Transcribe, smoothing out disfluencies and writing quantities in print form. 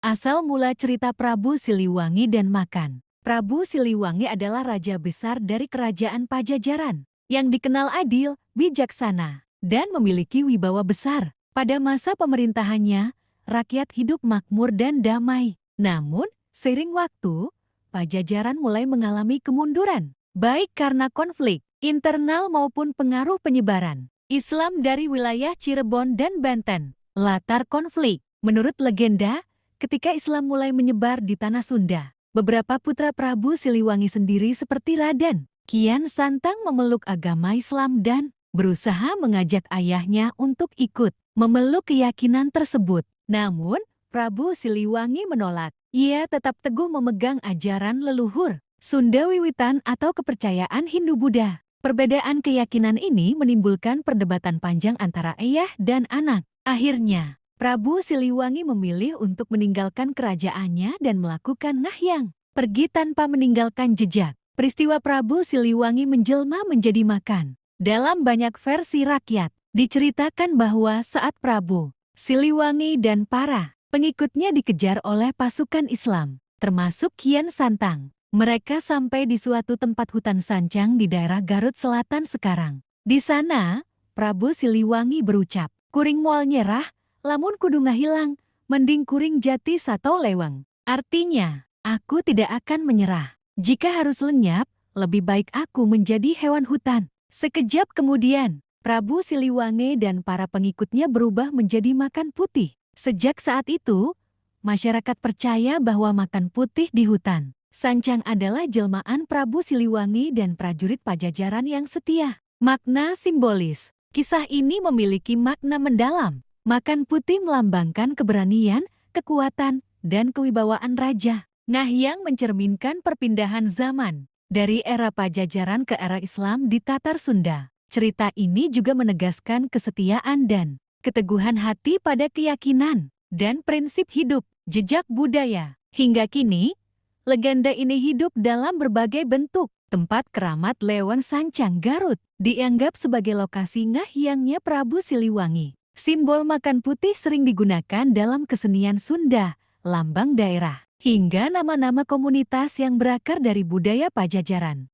Asal mula cerita Prabu Siliwangi dan makan. Prabu Siliwangi adalah raja besar dari kerajaan Pajajaran yang dikenal adil, bijaksana, dan memiliki wibawa besar. Pada masa pemerintahannya, rakyat hidup makmur dan damai. Namun, seiring waktu, Pajajaran mulai mengalami kemunduran, baik karena konflik internal maupun pengaruh penyebaran Islam dari wilayah Cirebon dan Banten. Latar konflik, menurut legenda, ketika Islam mulai menyebar di tanah Sunda, beberapa putra Prabu Siliwangi sendiri seperti Raden Kian Santang memeluk agama Islam dan berusaha mengajak ayahnya untuk ikut memeluk keyakinan tersebut. Namun, Prabu Siliwangi menolak. Ia tetap teguh memegang ajaran leluhur Sunda Wiwitan atau kepercayaan Hindu-Buddha. Perbedaan keyakinan ini menimbulkan perdebatan panjang antara ayah dan anak. Akhirnya, Prabu Siliwangi memilih untuk meninggalkan kerajaannya dan melakukan ngahyang, pergi tanpa meninggalkan jejak. Peristiwa Prabu Siliwangi menjelma menjadi makan. Dalam banyak versi rakyat, diceritakan bahwa saat Prabu Siliwangi dan para pengikutnya dikejar oleh pasukan Islam, termasuk Kian Santang, mereka sampai di suatu tempat hutan sancang di daerah Garut Selatan sekarang. Di sana, Prabu Siliwangi berucap, "Kuring moal nyerah, lamun kudu ngahilang, mending kuring jati sato leweng." Artinya, aku tidak akan menyerah. Jika harus lenyap, lebih baik aku menjadi hewan hutan. Sekejap kemudian, Prabu Siliwangi dan para pengikutnya berubah menjadi makan putih. Sejak saat itu, masyarakat percaya bahwa makan putih di hutan sancang adalah jelmaan Prabu Siliwangi dan prajurit Pajajaran yang setia. Makna simbolis. Kisah ini memiliki makna mendalam. Makan putih melambangkan keberanian, kekuatan, dan kewibawaan raja. Ngahyang mencerminkan perpindahan zaman dari era Pajajaran ke era Islam di Tatar Sunda. Cerita ini juga menegaskan kesetiaan dan keteguhan hati pada keyakinan dan prinsip hidup, jejak budaya. Hingga kini, legenda ini hidup dalam berbagai bentuk. Tempat keramat Leweng Sancang Garut dianggap sebagai lokasi ngahyangnya Prabu Siliwangi. Simbol makan putih sering digunakan dalam kesenian Sunda, lambang daerah, hingga nama-nama komunitas yang berakar dari budaya Pajajaran.